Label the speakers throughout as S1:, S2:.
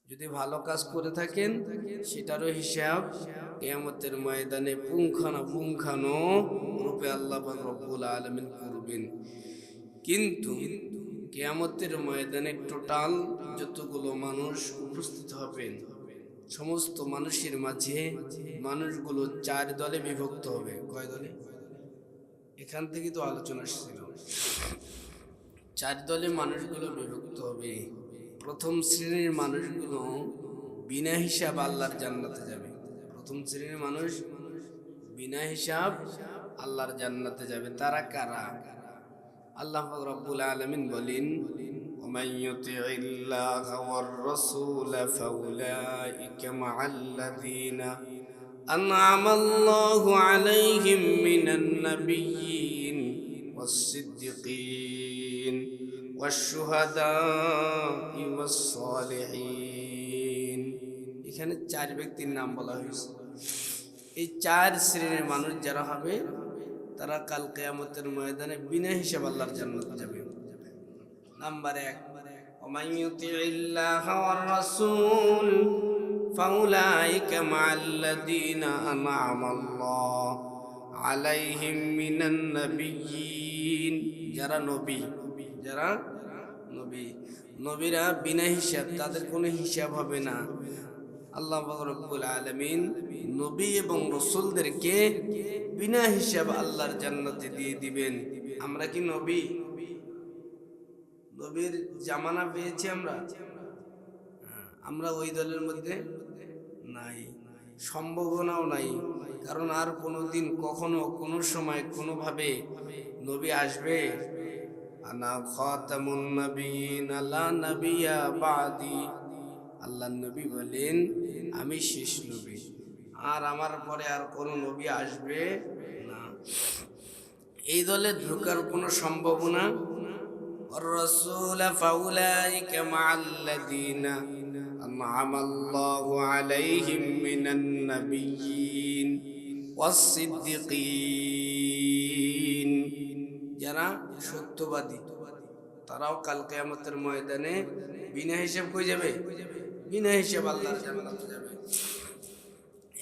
S1: যদি ভালো কাজ করে থাকেন সেটারও হিসাব কিয়ামতের ময়দানে পুঙ্খানো রূপে আল্লাহ পাক রব্বুল আলামিন করবেন। কিন্তু কিয়ামতের ময়দানে টোটাল যতগুলো মানুষ উপস্থিত হবেন, সমস্ত মানুষের মাঝে মানুষগুলো 4 দলে বিভক্ত হবে। কয় দলে? এখান থেকে তো আলোচনা ছিল। 4 দলে মানুষগুলো বিভক্ত হবে। প্রথম শ্রেণীর মানুষগুলো বিনা হিসাব আল্লাহর জান্নাতে যাবে। প্রথম শ্রেণীর মানুষ বিনা হিসাব আল্লাহর জান্নাতে যাবে। তারা কারা? আল্লাহ পাক রব্বুল আলামিন বলেন, ওমান ইউতিইল্লাহা ওয়ার রাসূল ফাউলাইকা মাআল্লাযীনা আন'আমাল্লাহু আলাইহিম মিনান নাবিয়্যিন ওয়াস-সিদ্দিকিন ওয়াশ-শুহাদা'i ওয়াস-সালিহিন। এখানে 4 ব্যক্তির নাম বলা হয়েছে। এই 4 শ্রেণীর মানুষ যারা হবে তারা কাল কিয়ামতের ময়দানে বিনা হিসাব আল্লাহর জান্নাতে যাবে। নাম্বার 1, ওমান ইউতিইল্লাহা ওয়ার রাসূল ফাউলাইকা মাআল্লাযীনা আন'আমাল্লাহু আলাইহিম মিনান নাবিয়্যিন। যারা নবীরা বিনা হিসাব, তাদের কোনো হিসাব হবে না। আল্লাহ পাক রব্বুল আলামিন নবী এবং রাসূলদেরকে বিনা হিসাব আল্লাহর জান্নাতে দিয়ে দিবেন। আমরা কি নবীর জামানা পেয়েছি? আমরা ওই দলের মধ্যে নাই, সম্ভাবনাও নাই। কারণ আর কোনোদিন কখনো কোনো সময় কোনোভাবে নবী আসবে? আনা খাতামুন নবিয়্যিন লা নাবিয়্যা বাদি। আল্লাহর নবী বলেন, আমি শেষ নবী, আর আমার পরে আর কোনো নবী আসবে না। এই দলে ঢোকার কোনো সম্ভাবনা? আর-রাসূল ফাউলাইকা মাআল্লাযীনা আন'আমাল্লাহু আলাইহিম মিনান নাবিয়্যিন ওয়াস-সিদ্দিকিন। যারা সত্যবাদী তারাও কাল কিয়ামতের ময়দানে বিনা হিসাব কই যাবে? বিনা হিসাব আল্লাহর জান্নাতে যাবে।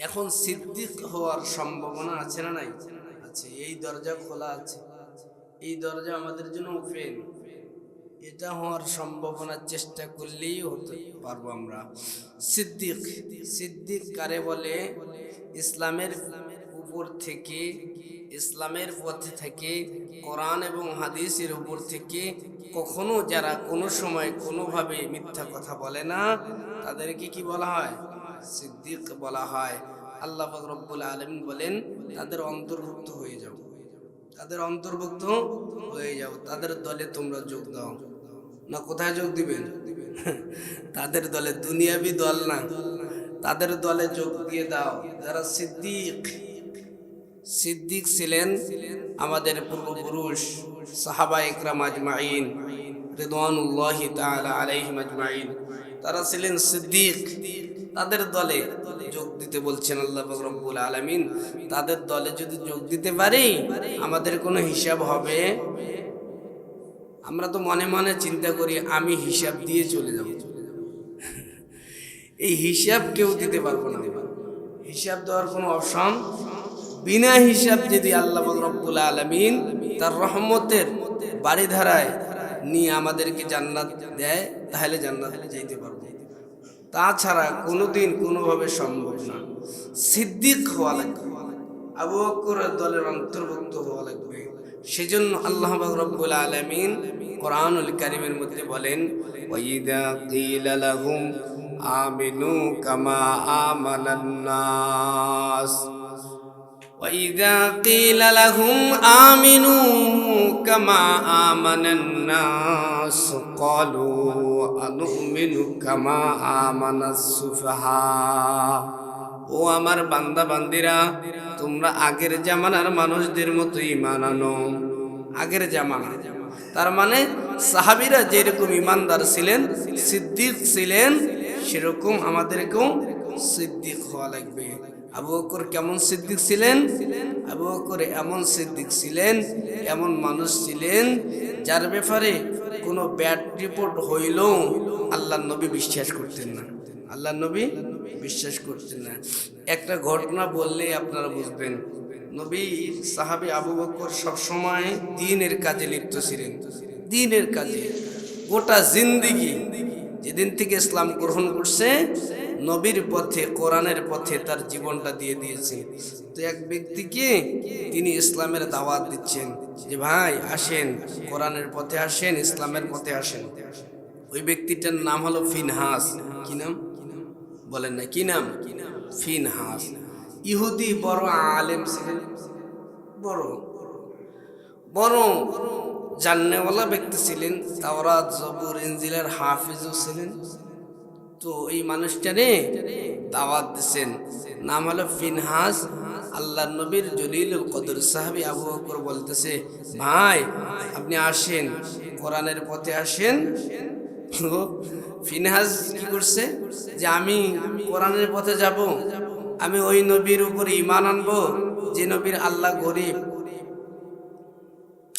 S1: এখন সিদ্দিক হওয়ার সম্ভাবনা আছে না নাই? আছে। এই দরজা খোলা আছে, এই দরজা আমাদের জন্য ওপেন। এটা হওয়ার সম্ভাবনা চেষ্টা করলেই হতে পারবো আমরা। সিদ্দিক কারে বলে? ইসলামের উপর থেকে, ইসলামের পথে থেকে, কোরআন এবং হাদিসের উপর থেকে কখনো যারা কোনো সময় কোনোভাবে মিথ্যা কথা বলে না, তাদেরকে কি বলা হয়? সিদ্দিক বলা হয়। আল্লাহ পাক রব্বুল আলামিন বলেন, তাদের অন্তর্ভুক্ত হয়ে যাও, তাদের অন্তর্ভুক্ত হয়ে যাও, তাদের দলে তোমরা যোগ দাও। না, কোথায় যোগ দিবেন? তাদের দলে, দুনিয়াবি দল না, তাদের দলে যোগ দিয়ে দাও। যারা সিদ্দিক ছিলেন আমাদের পূর্বপুরুষ সাহাবায়ে ইকরাম আজমাইন রিদওয়ানুল্লাহি তাআলা আলাইহিম আজমাইন, তারা ছিলেন সিদ্দিক। তাদের দলে যোগ দিতে বলছেন আল্লাহ পাক রব্বুল আলামিন। তাদের দলে যদি যোগ দিতে পারি আমাদের কোনো হিসাব হবে? আমরা তো মনে মনে চিন্তা করি আমি হিসাব দিয়ে চলে যাব। এই হিসাব কেউ দিতে পারবো না। হিসাব দেওয়ার কোনো অপশন। বিনা হিসাব যদি আল্লাহ পাক রব্বুল আলামিন তার রহমতের বাড়িধারায় নিয়ে আমাদেরকে জান্নাত দেয়, তাহলে জান্নাতে যেতে পারবো। তাছাড়া কোনোদিন কোনোভাবে সম্ভব না। সিদ্দিক হওয়া লাগবে, আবু বকরের দলের অন্তর্ভুক্ত হওয়া লাগবে। সেজন্য আল্লাহ পাক রব্বুল আলামিন কোরআনুল কারীমের মধ্যে বলেন, ওয়াইদা কিলা লাহুম আমিনু কামা আমানান নাস, ওয়াইদা কিলা লাহুম আমিনু কামা আমানান নাস ক্বালু আনুমিনু কামা আমানাস সুফাহা। ও আমার বান্দা বান্দিরা, তোমরা আগের জামানার মানুষদের মতো ঈমান আনো। আগের জামানা তার মানে সাহাবীরা যেরকম ঈমানদার ছিলেন, সিদ্দিক ছিলেন, সেরকম আমাদেরকেও সিদ্দিক হওয়া লাগবে। আবু বকর কেমন সিদ্দিক ছিলেন? আবু বকর এমন সিদ্দিক ছিলেন, এমন মানুষ ছিলেন যার ব্যাপারে কোনো ব্যাড রিপোর্ট হইলেও আল্লাহর নবী বিশ্বাস করতেন না। আল্লাহ নবী বিশ্বাস করতেন না। একটা ঘটনা বললেই আপনারা বুঝবেন। নবী সাহাবী আবু বকর সবসময় দ্বীনের কাজে লিপ্ত ছিলেন, দ্বীনের কাজে। গোটা জিন্দেগি যেদিন থেকে ইসলাম গ্রহণ করছে, নবীর পথে, কোরআনের পথে তার জীবনটা দিয়ে দিয়েছে। তো এক ব্যক্তিকে তিনি ইসলামের দাওয়াত দিচ্ছেন যে ভাই আসেন, কোরআনের পথে আসেন, ইসলামের পথে আসেন। ওই ব্যক্তিটার নাম হলো ফিনহাস। কি নাম বলেন না, কি নাম? ফিনহাস। ইহুদি, বড় আলেম ছিলেন, বড় বড় জান্নেওয়ালা ব্যক্তি ছিলেন, তাওরাত জবুর ইনজিলের হাফিজও ছিলেন। তো এই মানুষটারে দাওয়াত দিচ্ছেন, নাম হলো ফিনহাস। আল্লাহ নবীর জলিলুল কদর সাহাবী আবু বকর বলতেছে, ভাই আপনি আসেন, কোরআনের পথে আসেন। তো ফিনহাস কি করছে যে আমি কোরআনের পথে যাব, আমি ওই নবীর উপরে ঈমান আনবো যে নবীর আল্লাহ গরিব।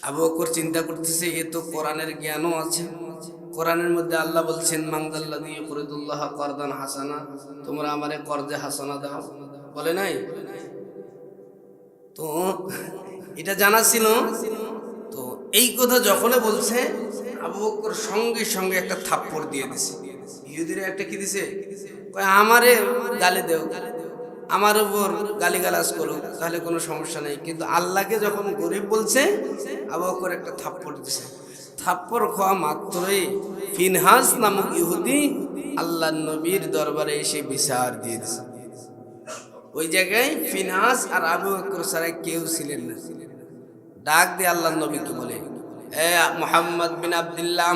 S1: আবু বকর চিন্তা করতেছে, এ তো কোরআনের জ্ঞানও আছে। কোরআনের মধ্যে আল্লাহ বলছেন, মানদাল্লাযী ইউকরিদুল্লাহ করদান হাসানা, তোমরা আমারে কর্জে হাসানা দাও, বলে নাই? তো এটা জানা ছিল। তো এই কথা যখনই বলছে, আবু বকর সঙ্গে সঙ্গে একটা থাপ্পড় দিয়ে দিছে। ইহুদিরা একটা কি দিছে, কয় আমারে গালি দেও, আমার উপর গালিগালাজ করো, তাহলে কোনো সমস্যা নেই, কিন্তু আল্লাহকে যখন গরিব বলছে, আবু বকর একটা থাপ্পড় দিছে। থাপ্পড় খাওয়া মাত্রই ফিনহাস নামক ইহুদি আল্লাহ নবীর দরবারে এসে বিচার দিয়ে দিছে। ওই জায়গায় ফিনহাস আর আবু বকর ছাড়া কেউ ছিলেন না। ডাক দিয়ে আল্লাহ নবীকে বলে, এ মুহাম্মদ বিন আব্দুল্লাহ,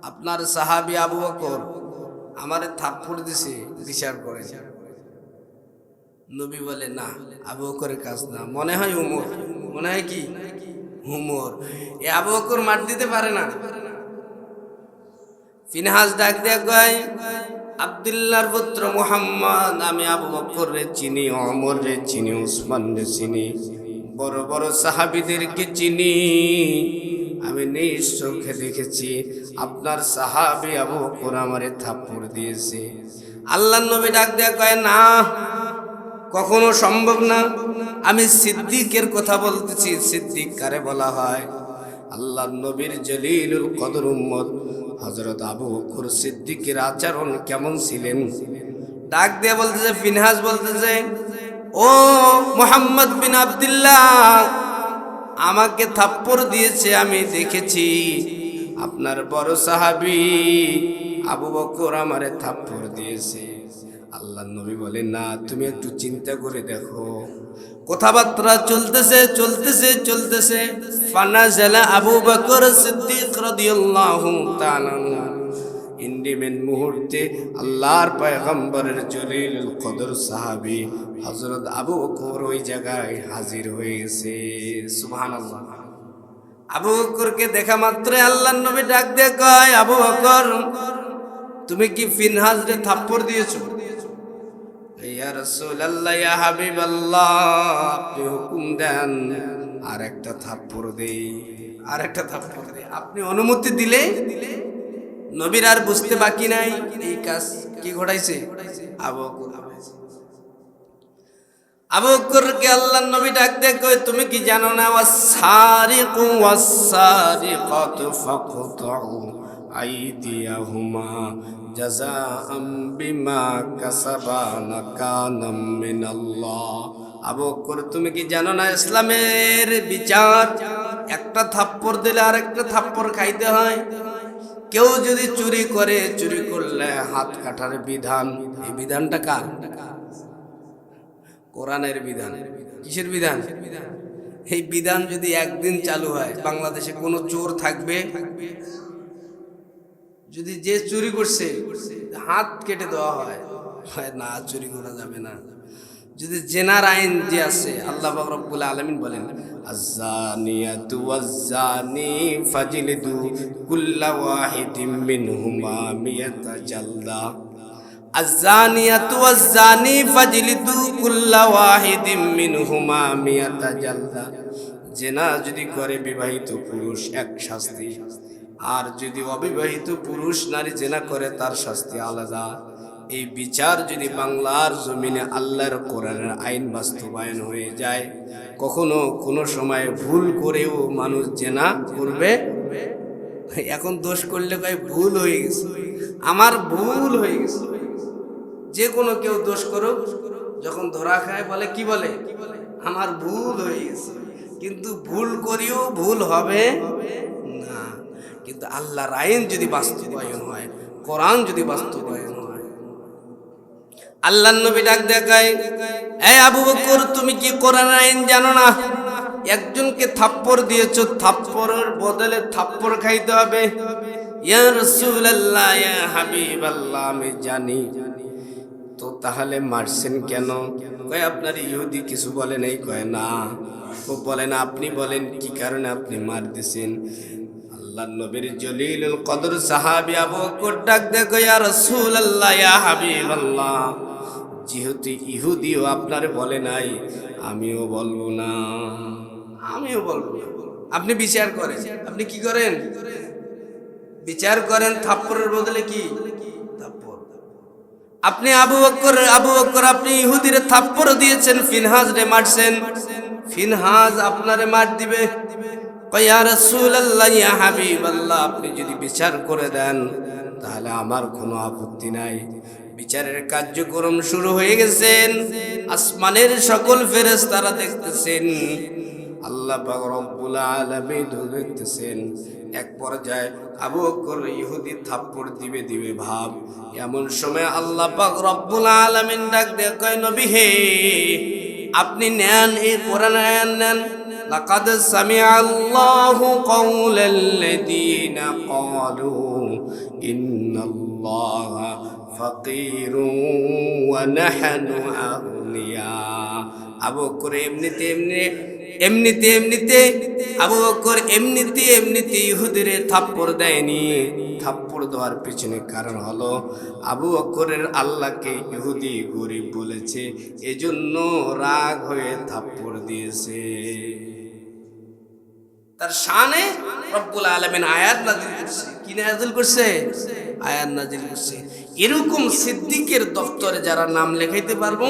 S1: আপনার সাহাবী আবু বকর আমারে থাপ্পড় দিছে, বিচার করেন। নবী বলে, না, আবু বকরের কাজ না, মনে হয় উমর, মনে হয় কি উমর, এ আবু বকর মার দিতে পারে না। ফিনহাস ডাক দিয়ে কয়, আব্দুল্লাহর পুত্র মুহাম্মদ, আমি আবু বকর রে চিনি, ওমর রে চিনি, উসমান রে চিনি, বড় বড় সাহাবীদেরকে চিনি, আমি নিজ চোখে দেখেছি আপনার সাহাবী আবু বকর আমারে থাপ্পড় দিয়েছে। আল্লাহর নবী ডাক দিয়ে কয়, না, কখনো সম্ভব না, আমি সিদ্দিকের কথা বলতেছি। সিদ্দিক কারে বলা হয়? আল্লাহর নবীর জলিলুল কদর উম্মত হযরত আবু বকর সিদ্দিকের আচরণ কেমন ছিলেন? ডাক দিয়ে বলতেছে, ফিনহাস বলতেছে, ও মুহাম্মদ বিন আব্দুল্লাহ, আমাকে থাপ্পড় দিয়েছে, আমি দেখেছি। আপনার বড় সাহাবী আবু বকর আমারে থাপ্পড় দিয়েছে। আল্লাহর নবী বলেন, না, তুমি একটু চিন্তা করে দেখো। কথাবার্তা চলতেছে চলতেছে চলতেছে, ফানাজালা আবু বকর সিদ্দিক রাদিয়াল্লাহু তাআলা ইন্ডিমেন মুহূর্তে আল্লাহর পয়গম্বরের জলিলুল কদর সাহাবী হযরত আবু বকর ওই জায়গায় হাজির হয়ে গেছে। সুবহানাল্লাহ। আবু বকরকে দেখা মাত্রই আল্লাহর নবী ডাক দিয়ে কয়, আবু বকর, তুমি কি ফিনহাসকে থাপ্পড় দিয়েছো? ইয়া রাসূলুল্লাহ, ইয়া হাবিবাল্লাহ, আপনি হুকুম দেন, আর একটা থাপ্পড় দেই, আর একটা থাপ্পড় দেই। আপনি অনুমতি দিলে নবীর আর বুঝতে বাকি নাই এই কাজ কি ঘটাইছে আবু বকর। আবু বকরকে আল্লাহর নবী ডাক দিয়ে কয়, তুমি কি জানো না, ওয়াস-সারিকু ওয়াস-সারিকাতু ফাকতাউ আইদিয়াহুমা জাযাআম বিমা কাসাবা নাকালাম মিনাল্লাহ। আবু বকর, তুমি কি জানো না, ইসলামের বিচার একটা থাপ্পড় দিলে আরেকটা থাপ্পড় খাইতে হয়। কেউ যদি চুরি করে, চুরি করলে হাত কাটার বিধান। এই বিধানটা কার? কোরআনের বিধান। কিসের বিধান? এই বিধান যদি একদিন চালু হয়, বাংলাদেশে কোনো চোর থাকবে? যদি যে চুরি করছে হাত কেটে দেওয়া হয়, না, চুরি করা যাবে না। যদি জেনার আইন যে আছে, আল্লাহ পাক রব্বুল আলামিন বলেন, আয-যানিয়াতু ওয়াজ-যানি ফাজলিদু কুল্লা ওয়াহিদিম মিনহুমা মিয়াতা জালদা। আয-যানিয়াতু ওয়াজ-যানি ফাজলিদু কুল্লা ওয়াহিদিম মিনহুমা মিয়াতা জালদা। জেনা যদি করে বিবাহিত পুরুষ 1 শাস্তি, আর যদি অবিবাহিত পুরুষ নারী জেনা করে তার শাস্তি আলাদা। এই বিচার যদি বাংলার জমিনে আল্লাহর কোরআনের আইন বাস্তবায়ন হয়ে যায়, কখনো কোনো সময় ভুল করেও মানুষ জেনা করবে। এখন দোষ করলে কয় ভুল হয়ে গেছে, আমার ভুল হয়ে গেছে। যে কোনো কেউ দোষ করুক, যখন ধরা খায় বলে কি বলে, আমার ভুল হয়ে গেছে। কিন্তু ভুল করিও ভুল হবে না। কিন্তু আল্লাহর আইন যদি বাস্তবায়ন হয়, কোরআন যদি বাস্তবায়ন হয়, আল্লাহর নবী ডাক দেখায়, এই আবু বকর, তুমি কি কোরআনের আইন জানো না? একজনকে থাপ্পড় দিয়েছো, থাপ্পড়ের বদলে থাপ্পড় খাইতে হবে। ইয়া রাসূলুল্লাহ, ইয়া হাবিবাল্লাহ, আমি জানি। তো তাহলে মারছেন কেন? কয় আপনার ইহুদি কিছু বলে নাই। কয় না। ও বলে না, আপনি বলেন কি কারণে আপনি মার দিছেন? আল্লাহর নবীর জলিলুল কদর সাহাবী আবু বকর ডাক দেয়, ইয়া রাসূলুল্লাহ, ইয়া হাবিবাল্লাহ, যেহেতু ইহুদিও আপনারে বলে নাই, আমিও বলবো না, আমিও বলবো না। আপনি বিচার করেন। আপনি কি করেন? বিচার করেন। থাপ্পড়ের বদলে কি? থাপ্পড়। আপনি আবু বকর আপনি ইহুদিরে থাপ্পড় দিয়েছেন, ফিনহাজ রে মারছেন, ফিনহাজ আপনারে মার দিবে। ইয়া রাসূলুল্লাহ, ইয়া হাবিবাল্লাহ, আপনি যদি বিচার করে দেন তাহলে আমার কোনো আপত্তি নাই। বিচারের কার্যক্রম শুরু হয়ে গেছেন। আসমানের সকল ফেরেশতারা দেখতেছেন, আল্লাহ পাক রব্বুল আলামিন দেখতেছেন। এক পর্যায়ে আবু বকর ইহুদি থাপ্পড় দিবে ভাব। এমন সময় আল্লাহ পাক রব্বুল আলামিন ডাক দিয়ে কয়, নবী হে, আপনি নেন, এই কোরআন আয়াত নেন। লাকাদ সামিআল্লাহু কাওলাল্লাযীনা ক্বালু ইন্নাল্লাহা ফাকীরুন ওয়া নাহনু আগনিয়া। আবু বকর এমনিতে আবু বকর এমনিতে ইহুদিরে থাপ্পড় দেয়নি। থাপ্পড় দেওয়ার পিছনে কারণ হলো আবু বকরের আল্লাহকে ইহুদি গরিব বলেছে, এজন্য রাগ হয়ে থাপ্পড় দিয়েছে। তার শানে রব্বুল আলামিন আয়াত নাযিল করছে। কি নাযিল করছে? আয়াত নাযিল করছে। এরকম সিদ্দিকের দফতরে যারা নাম লেখাইতে পারবো,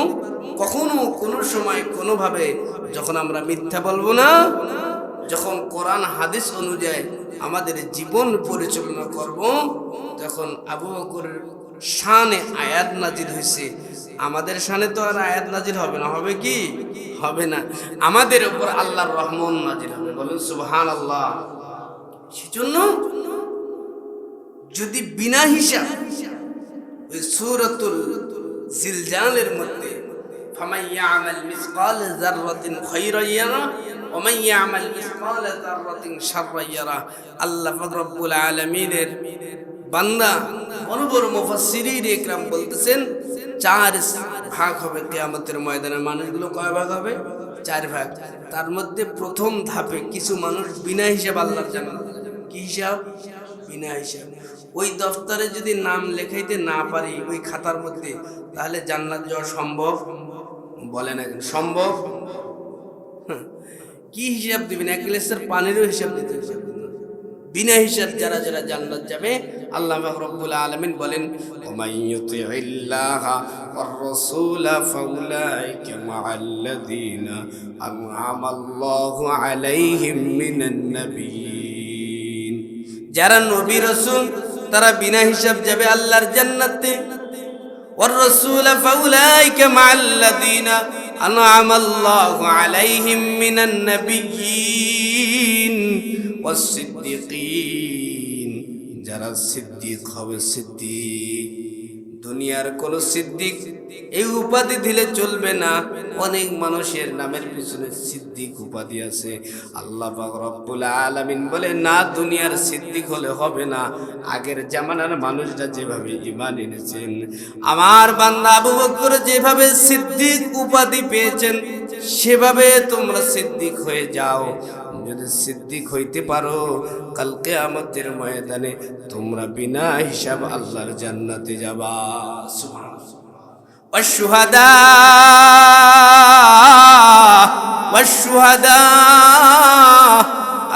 S1: কখনো কোনো সময় কোনোভাবে যখন আমরা মিথ্যা বলবো না, যখন কোরআন হাদিস অনুযায়ী আমাদের জীবন পরিচালনা করব, তখন আবু বকরের শানে আয়াত নাযিল হয়েছে। আমাদের শানে তো আর আয়াত নাযিল হবে না। হবে কি? হবে না। আমাদের উপর আল্লাহর রহমত নাযিল হবে। বলেন সুবহানাল্লাহ। সেজন্য যদি বিনা হিসাব ওই সূরাতুল জিলজালের মধ্যে ফামান ইয়ামাল মিসকাল যাররাতিন খায়রান ইয়ারা ওয়া মান ইয়ামাল মিসকাল যাররাতিন শাররান ইয়ারা, আল্লাহ পাক রব্বুল আলামিনের বান্দা বড় বড় মুফাসসিরিন ইকরাম বলতেছেন, 4 ভাগ হবে কিয়ামতের ময়দানে। মানুষগুলো কয় ভাগ হবে? 4 ভাগ। তার মধ্যে প্রথম ধাপে কিছু মানুষ বিনা হিসাব আল্লাহর জান্নাত। কি হিসাব? বিনা হিসাব। ওই দফতরে যদি নাম লেখাইতে না পারি ওই খাতার মধ্যে, তাহলে জান্নাত যাওয়া সম্ভব? বলেন এখন, সম্ভব? কি হিসাব দিবেন? এক গ্লাসের পানিরও হিসাব দিতে হবে। বিনা হিসাব যারা যারা জান্নাত যাবে, আল্লাহ পাক রব্বুল আলামিন বলেন, ওমাই ইউতিইল্লাহা ওয়ার রাসূলা ফাউলাইকা মাআল্লাযীনা আনআমাল্লাহু আলাইহিম মিনান নাবিয়্যিন। যারা নবী রাসূল তারা বিনা হিসাব যাবে আল্লাহর জান্নাতে। ওয়ার রাসূলা ফাউলাইকা মাআল্লাযীনা আনআমাল্লাহু আলাইহিম মিনান নাবিয়্যিন ওয়াস-সিদ্দীকিন। যারা সিদ্দিক হবে, সিদ্দিক। দুনিয়ার কোন সিদ্দিক এই উপাধি দিলে চলবে না। অনেক মানুষের নামের পিছনে সিদ্দিক উপাধি আছে। আল্লাহ পাক রব্বুল আলামিন বলে, না, দুনিয়ার সিদ্দিক হলে হবে না। আগের জামানার মানুষরা যেভাবে ঈমান এনেছেন, আমার বান্দা আবু বকর যেভাবে সিদ্দিক উপাধি পেয়েছেন, সেভাবে তোমরা সিদ্দিক হয়ে যাও। যদি সিদ্দিক হইতে পারো, কাল কিয়ামতের ময়দানে তোমরা বিনা হিসাব আল্লাহর জান্নাতে যাবা। সুবহানাল্লাহ। ওয়াশ-শুহাদা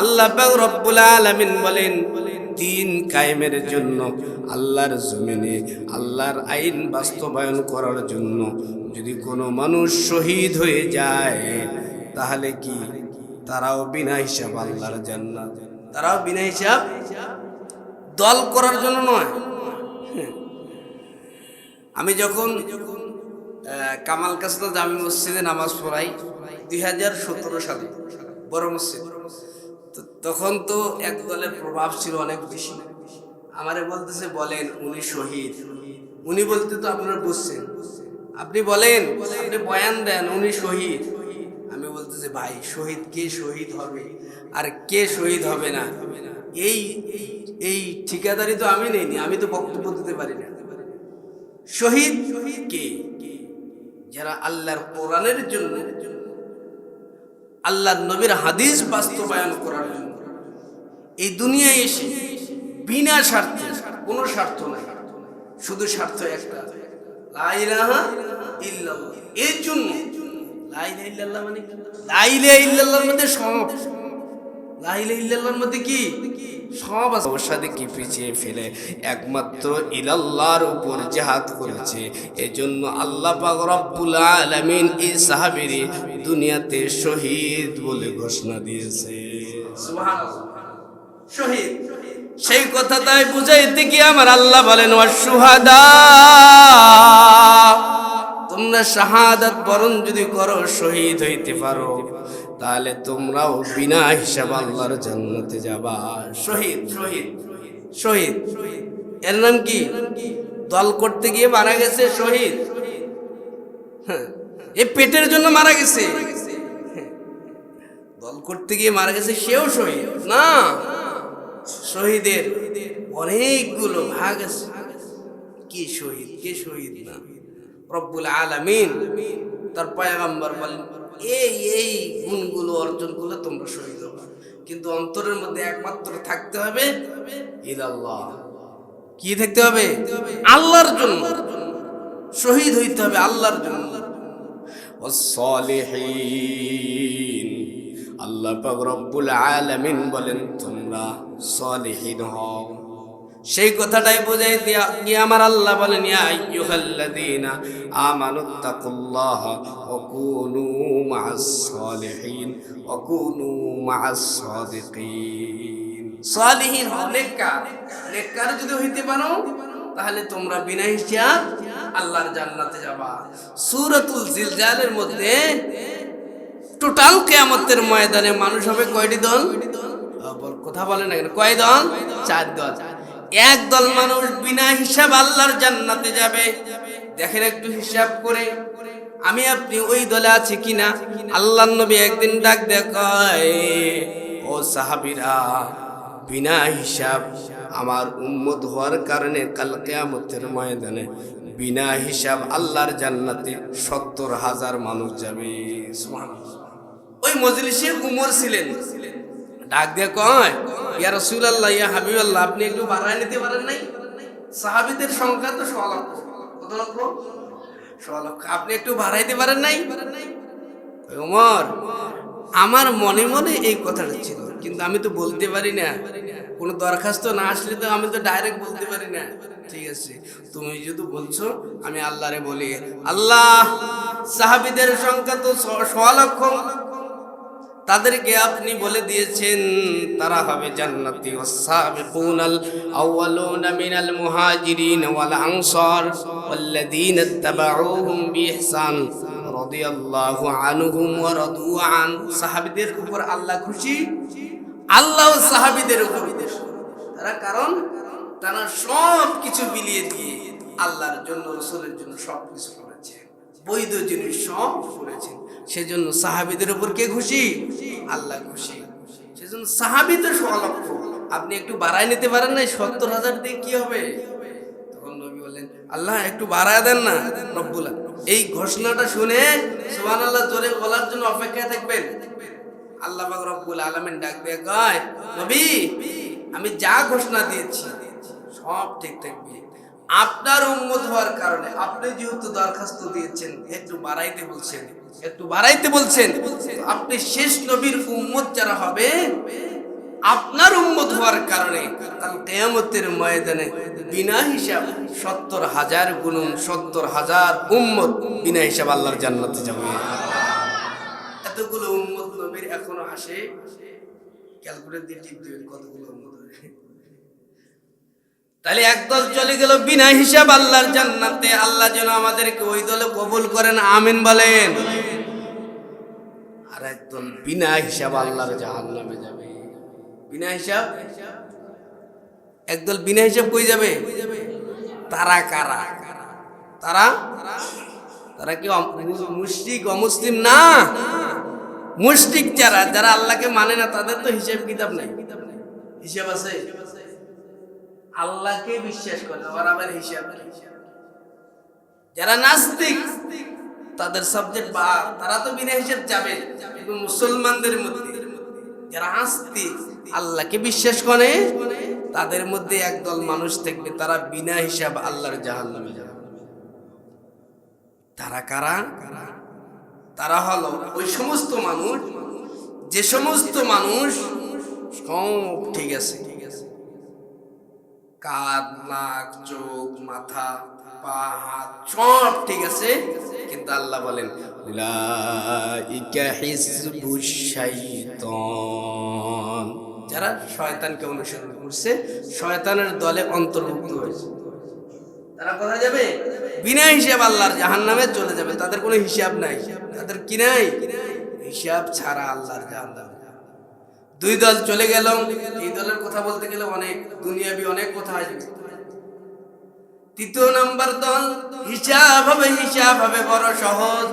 S1: আল্লাহ পাক রব্বুল আলামিন বলেন, দ্বীন কায়েমের জন্য, আল্লাহর জমিনে আল্লাহর আইন বাস্তবায়ন করার জন্য যদি কোনো মানুষ শহীদ হয়ে যায়, তাহলে কি তারাও বিনা হিসাব আল্লাহর জান্নাত? তারাও বিনা হিসাব, দল করার জন্য নয়। আমি যখন কামাল কাসলা জামি মসজিদে নামাজ পড়াই 2017 সালে, বড় মসজিদ, তখন তো এক দলের প্রভাব ছিল অনেক বেশি। আমারে বলতেছে, বলেন উনি শহীদ। উনি বলতে তো আপনারা বুঝছেন, আপনি বলেন, আপনি বয়ান দেন উনি শহীদ। আমি বলতেছি, ভাই শহীদ কে শহীদ হবে আর কে শহীদ হবে না, এই এই ঠিকাদারি তো আমি নেইনি, আমি তো বক্তব্য দিতে পারি না। শহীদ কে? যারা আল্লাহর কোরআনের জন্য, আল্লাহর নবীর হাদিস বাস্তবায়ন করার জন্য এই দুনিয়ায় এসে বিনা স্বার্থে, কোনো স্বার্থ নাই, শুধু স্বার্থ একটা, লা ইলাহা ইল্লাল্লাহ। এর জন্য লা ইলাহা ইল্লাল্লাহ মানে লা ইলাহা ইল্লাল্লাহর মধ্যে সব, লা ইলাহা ইল্লাল্লাহর মধ্যে কি সব আছে। অবসাদে কি পিছিয়ে ফেলে একমাত্র ইলাল্লাহর উপর জিহাদ করেছে। এজন্য আল্লাহ পাক রব্বুল আলামিন এই সাহাবীরে দুনিয়াতে শহীদ বলে ঘোষণা দিয়েছে। সুবহানাল্লাহ, শহীদ। সেই কথা তাই বুঝাইতে কি আমার আল্লাহ বলেন, ওয়াশুহাদা, তোমরা শাহাদাত বরণ যদি করো, শহীদ হইতে পারো, তাহলে তোমরাও বিনা হিসাব আল্লাহর জান্নাতে যাবা। শহীদ, শহীদ, শহীদ, এর নাম কি? দল করতে গিয়ে মারা গেছে শহীদ। এ পেটের জন্য মারা গেছে, দল করতে গিয়ে মারা গেছে সেও শহীদ না। শহীদের অনেকগুলো ভাগ আছে, কি শহীদ কে শহীদ না। রব্বুল আলামিন তার পয়গম্বর বলেন, এই এই গুণগুলো অর্জন করলে তোমরা শহীদ হবে, কিন্তু অন্তরের মধ্যে একমাত্র থাকতে হবে ইলাল্লাহ। কি থাকতে হবে? আল্লাহর জন্য। শহীদ হইতে হবে আল্লাহর জন্য। ওয়াসসালিহিন, আল্লাহ পাক রব্বুল আলামিন বলেন তোমরা সালিহিন হও। সেই কথাটাই বোঝাই দিয়া কি আমার আল্লাহ বলেন, ইয়া আইয়ুহাল্লাযীনা আমানুত্তাকুল্লাহা ওয়া কুনু মা'আস সালিহিন ওয়া কুনু মা'আস সাদিকিন। সালিহিন হও, নেককার। নেককার যদি হইতে পারো, তাহলে তোমরা বিনা হিসাব আল্লাহর জান্নাতে যাবা। সূরাতুল জিলজালের মধ্যে টোটাল কিয়ামতের ময়দানে মানুষ হবে কয়টি দল? কথা বলে না কেন? কয় দল? 4 দল। এক দল মানুষ বিনা হিসাব আল্লাহর জান্নাতে যাবে। দেখেন একটু হিসাব করে আমি আপনি ওই দলে আছে কিনা। আল্লাহর নবী একদিন ডাক দিয়ে কয়, ও সাহাবীরা, বিনা হিসাব আমার উম্মত হওয়ার কারণে কাল কিয়ামতের ময়দানে বিনা হিসাব আল্লাহর জান্নাতে 70,000 মানুষ যাবে। সুবহানাল্লাহ। ওই মজলিসে উমর ছিলেন, ডাক দিয়ে কয়, ইয়া রাসূলুল্লাহ, ইয়া হাবিবাল্লাহ, আপনি একটু বাড়ায় নিতে পারেন নাই? সাহাবীদের সংখ্যা তো 100 লক্ষ। কত লক্ষ? 100 লক্ষ। আপনি একটু বাড়াইতে পারেন নাই? ওমর, আমার মনে মনে এই কথাটা ছিল, কিন্তু আমি তো বলতে পারি না, কোনো দরখাস্ত না আসলে তো আমি তো ডাইরেক্ট বলতে পারি না। ঠিক আছে, তুমি যদি বলছো আমি আল্লাহরে বলি, আল্লাহ সাহাবীদের সংখ্যা তো 100 লক্ষ, তাদেরকে আপনি বলে দিয়েছেন তারা হবে জান্নাতি। ওয়াসাবিকুনাল আউয়ালুনা মিনাল মুহাজিরিন ওয়াল আনসার ওয়াল্লাযীনা ইত্তাবাউহুম বিইহসান রাদিয়াল্লাহু আনহুম ওয়া রাদু আন। সাহাবীদের উপর আল্লাহ খুশি, আল্লাহ সাহাবীদের উপর খুশি। তারা কারণ তারা সব কিছু বিলিয়ে দিয়ে আল্লাহর জন্য, রাসূলের জন্য সব কিছু করেছে, বৈধ জিনিস সব করেছে। সেজন্য সাহাবীদের উপর কে খুশি? আল্লাহ খুশি। সেজন্য সাহাবী তো 100 লক্ষ, আপনি একটু বাড়ায় নিতে পারেন না? 70,000 দিয়ে কি হবে? তখন নবী বললেন, আল্লাহ একটু বাড়ায় দেন না। রব্বুল এই ঘোষণাটা শুনে সুবহানাল্লাহ জোরে বলার জন্য অপেক্ষায় থাকবেন। আল্লাহ পাক রব্বুল আলামিন ডাক দিয়ে কয়, নবী আমি যা ঘোষণা দিয়েছি সব ঠিক থাকবে। আপনার উম্মত হওয়ার কারণে আপনি যেহেতু দরখাস্ত দিয়েছেন, একটু বাড়াইতে বলছেন, একটু বাড়াইতে বলছেন, আপনি শেষ নবীর উম্মত যারা হবে আপনার উম্মত হওয়ার কারণে কাল কিয়ামতের ময়দানে বিনা হিসাব 70,000 গুণন 70,000 উম্মত বিনা হিসাব আল্লাহর জান্নাতে যাবে। এতগুলো উম্মত নবীর এখনো আসে, ক্যালকুলেট দিয়ে টিপ দিবেন কতগুলো উম্মত হবে। তাহলে একদল চলে গেল বিনা হিসাব আল্লাহর জান্নাতে। আল্লাহ যেন আমাদেরকে ওই দলে কবুল করেন, আমিন বলেন। আর একদল বিনা হিসাব আল্লাহর জাহান্নামে যাবে। বিনা হিসাব, একদল বিনা হিসাব কই যাবে? তারা কারা? তারা তারা কি মুশরিক অমুসলিম না, মুশরিক যারা যারা আল্লাহকে মানে না, তাদের তো হিসাব কিতাব নাই। হিসাব আছে? আল্লাহকে বিশ্বাস করে আবার হিসাব। যারা নাস্তিক তাদের সাবজেক্ট বা তারা তো বিনা হিসাব যাবে। কিন্তু মুসলমানদের মধ্যে যারা আস্তিক আল্লাহকে বিশ্বাস করে তাদের মধ্যে একদল মানুষ থাকবে, তারা বিনা হিসাব আল্লাহর জাহান্নামে যাবে। তারা কারা? তারা হলো ওই সমস্ত মানুষ, যে সমস্ত মানুষ সব ঠিক আছে, কাঁধ, নাক, চোখ, মাথা, পা, হাত সব ঠিক আছে, কিন্তু আল্লাহ বলেন উলাইকা হিজবুশ শাইতান, যারা শয়তানকে অনুসরণ করছে, শয়তানের দলে অন্তর্ভুক্ত হয়েছে, তারা কোথায় যাবে? বিনা হিসাব আল্লাহর জাহান্নামে চলে যাবে। তাদের কোনো হিসাব নাই। তাদের কি নাই? হিসাব ছাড়া আল্লাহর জাহান্নামে। দুই দল চলে গেল। এই দলের কথা বলতে গেলে অনেক দুনিয়াবি অনেক কথা আসবে। তৃতীয় নাম্বার দল, হিসাব হবে, হিসাব হবে বড় সহজ।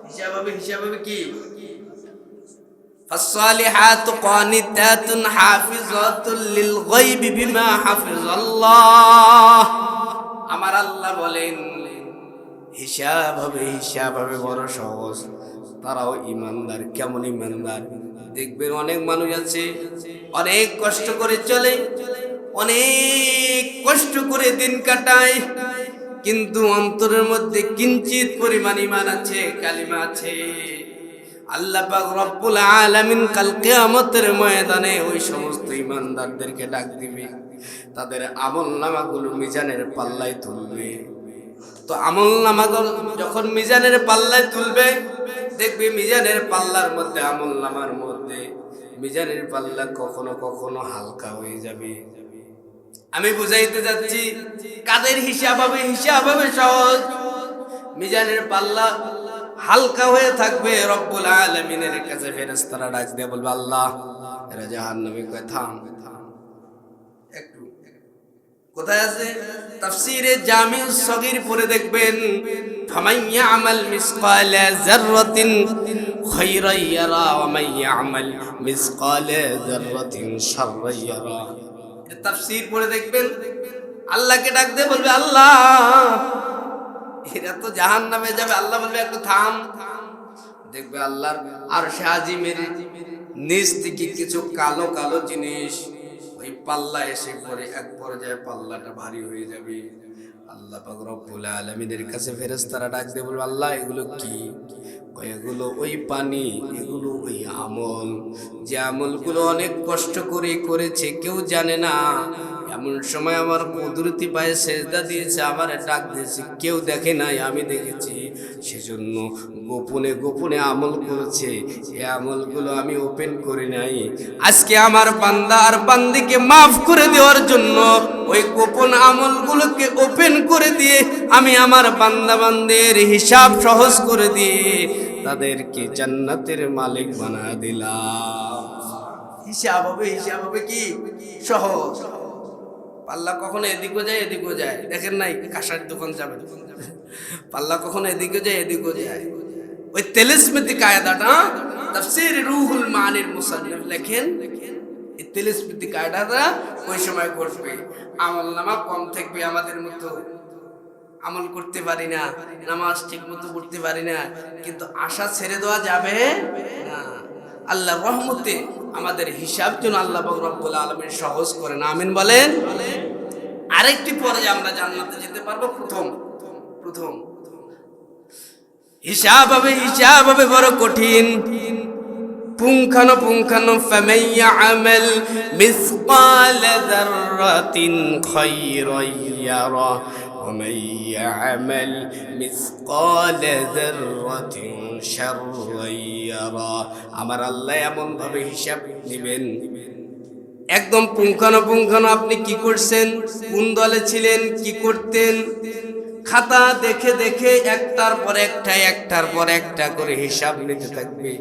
S1: হিসাব হবে, হিসাব হবে কি? ফাসসালিহাতু কানিতাতুন হাফিজাতুল লিল গায়বি বিমা হাফিজাল্লাহ। আমার আল্লাহ বলেন হিসাব হবে, হিসাব হবে বড় সহজ। তারাও ইমানদার। কেমন ইমানদার? দেখবেন অনেক মানুষ আছে অনেক কষ্ট করে চলে, অনেক কষ্ট করে দিন কাটায়, কিন্তু অন্তরের মধ্যে কিঞ্চিত পরিমাণ ঈমান আছে, কালিমা আছে। আল্লাহ পাক রব্বুল আলামিন কাল কিয়ামতের ময়দানে ওই সমস্ত ঈমানদারদেরকে ডাক দিবে, তাদের আমলনামাগুলো মিজানের পাল্লায় তুলবে। তো আমলনামাগুলো যখন মিজানের পাল্লায় তুলবে, দেখবে মিজানের পাল্লার মধ্যে, আমলনামার মধ্যে মিজানের পাল্লা কখনো কখনো হালকা হয়ে যাবে। আমি বুঝাইতে যাচ্ছি, কাদের হিসাব হবে? হিসাব হবে সহজ। মিজানের পাল্লা হালকা হয়ে থাকবে। রব্বুল আলামিনের কাছে ফেরেশতারা ডাক দিয়ে বলবে, আল্লাহ এরা জাহান্নামে, কয় থাম একটু। কোথায় আছে? তাফসীরে জামি সগীর পড়ে দেখবেন, ফামাইয়া আমাল মিসকালা যাররাতিন খায়রান ইয়ারা ওয়া মাইয়া আমাল মিসকালা যাররাতিন শাররান ইয়ারা। এটা তাফসীর পড়ে দেখবেন। আল্লাহকে ডাক দিয়ে বলবে, আল্লাহ এরা তো জাহান্নামে যাবে। আল্লাহ বলবে একটু থাম। দেখবে আল্লাহর আরশে আজিমের নিচ থেকে কিছু কালো কালো জিনিস ওই পাল্লা এসে পড়ে, এক পর্যায়ে পাল্লাটা ভারী হয়ে যাবে। আল্লাহ পাক রব্বুল আলামিনের কাছে ফেরেশতারা ডাক দিয়ে বলবে, আল্লাহ এগুলো কি? এগুলো ওই পানি, এগুলো ওই আমল, যে আমলগুলো অনেক কষ্ট করে করেছে, কেউ জানে না। এমন সময় আমার কুদরতি পায়ে সেজদা দিয়েছে, আমার ডাক দিয়েছে, কেউ দেখে নাই, আমি দেখেছি। সেজন্য গোপনে গোপনে আমল করেছে, এই আমলগুলো আমি ওপেন করি নাই। আজকে আমার বান্দা আর বান্দিকে মাফ করে দেওয়ার জন্য ওই গোপন আমলগুলোকে ওপেন করে দিয়ে আমি আমার বান্দা বান্দির হিসাব সহজ করে দিয়ে তাদেরকে জান্নাতের মালিক বানায় দিলাম। হিসাব হবে, হিসাব হবে কি? সহজ। পাল্লা কখনো এদিকও যায় এদিকও যায়, দেখেন নাই কাঁসার দোকান যাবে, পাল্লা কখনো এদিকে যায় এদিকও যায়। ওই তেলিসমিতি কায়দাটা তাফসীর রুহুল মানির মুসান্নিফ লেখেন, এই তেলিসমিতি কায়দাটা ওই সময় ঘটবে। আমল নামা কম থাকবে, আমাদের মতো আমল করতে পারি না, নামাজ ঠিক মতো পড়তে পারি না, কিন্তু আশা ছেড়ে দেওয়া যাবে না। আল্লাহর রহমতে আমাদের হিসাব যেন আল্লাহ পাক রব্বুল আলামিন সহজ করেন, আমিন বলেন। আরেকটি পর্যায়ে আমরা জান্নাতে যেতে পারবো। প্রথম হিসাব হবে, হিসাব হবে বড় কঠিন। পুঙ্খানুপুঙ্খানু ফামান ইয়ামাল মিসকাল যাররাতিন খায়রান ইয়ারা ওয়া মান ইয়ামাল মিসকাল যাররাতিন শাররান ইয়ারা। আমার আল্লাহ এমন ভাবে হিসাব নেবেন, একদম পুঙ্খানুপুঙ্খানু আপনি কি করছেন, কোন দলে ছিলেন, কি করতেন, খাতা দেখে দেখে একটার পর একটা করে হিসাব নিতে থাকবে।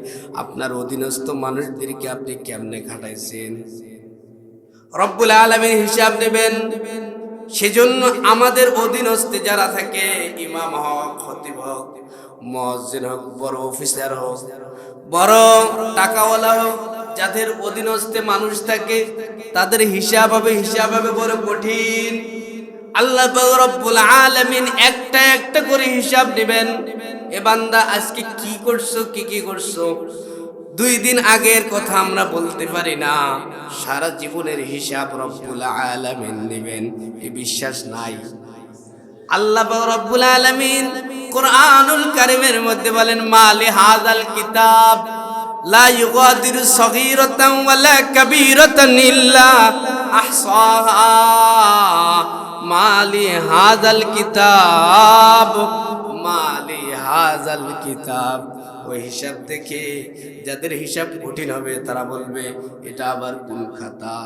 S1: আপনার অধীনস্থ মানুষদেরকে আপনি কেমনে খাটাইছেন, রব্বুল আলামিন হিসাব নেবেন। সেজন্য আমাদের অধীনস্থে যারা থাকে, ইমাম হোক, খতিব হোক, মুয়াজ্জিন হোক, বড় অফিসার হোক, বড় টাকাওয়ালা হোক, যাদের অধীনস্থে মানুষ থাকে তাদের হিসাব হবে বড় কঠিন। আল্লাহ পাক রব্বুল আলামিন একটা করে হিসাব নেবেন। এ বান্দা আজকে কি করছো, কি করছো, 2 দিন আগের কথা আমরা বলতে পারি না, সারা জীবনের হিসাব রব্বুল আলামিন নেবেন, এই বিশ্বাস নাই। আল্লাহ পাক রব্বুল আলামিন কুরআনুল কারীমের মধ্যে বলেন, মালি হাযাল কিতাব লা ইউগাদিরু সগীরাতান ওয়ালা কাবীরাতান ইল্লা আহসাহা। মালি হাযাল কিতাব, মালি হাযাল কিতাব। ওই হিসাব দেখে যাদের হিসাব কঠিন হবে তারা বলবে এটা আবার কোন খাতা।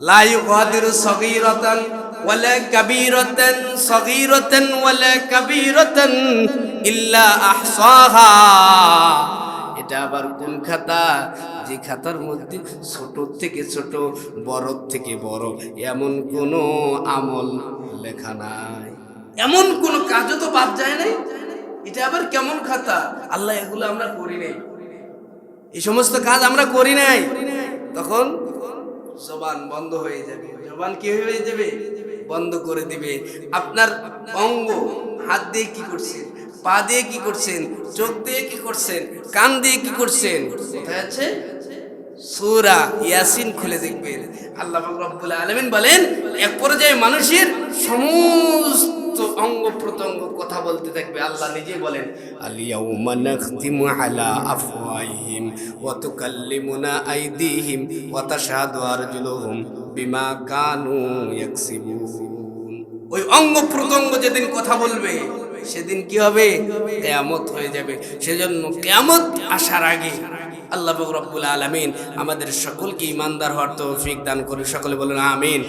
S1: লা ইউগাদিরু সগীরাতান ওয়ালা কাবীরাতান, সগীরাতান ওয়ালা কাবীরাতান ইল্লা আহসাহা। এটা আবার কোন খাতা, যে খাতার মধ্যে ছোট থেকে ছোট, বড় থেকে বড় এমন কোনো আমল লেখা নাই, এমন কোন কাজও তো বাদ যায় নাই। এটা আবার কেমন খাতা? আল্লাহ এগুলো আমরা করি নাই, এই সমস্ত কাজ আমরা করি নাই। তখন জবান বন্ধ হয়ে যাবে। জবান কি হয়ে যাবে? বন্ধ করে দিবে। আপনার অঙ্গ, হাত দিয়ে কি করছেন, পা দিয়ে কি করছেন, চোখ দিয়ে কি করছেন, কান দিয়ে কি করছেন, কোথায় আছে? সূরা ইয়াসিন খুলে দেখবেন। আল্লাহ পাক রব্বুল আলামিন বলেন, এক পর্যায়ে মানুষের সমস্ত অঙ্গ প্রত্যঙ্গ কথা বলতে থাকবে। আল্লাহ নিজে বলেন, আল ইয়াউমা নাখতিমু আলা আফওয়াহিহিম ওয়া তুকাল্লিমুনা আইদিহিম ওয়া তাশহাদু আরজুলুহুম বিমা কানু ইয়াকসিবুন। ওই অঙ্গ প্রত্যঙ্গ যেদিন কথা বলবে সেদিন কি হবে? কিয়ামত হয়ে যাবে। সেজন্য কিয়ামত আসার আগে আল্লাহ পাক রব্বুল আলামিন আমাদের সকলকে ঈমানদার হওয়ার তৌফিক দান করুন। সকলে বলুন আমিন।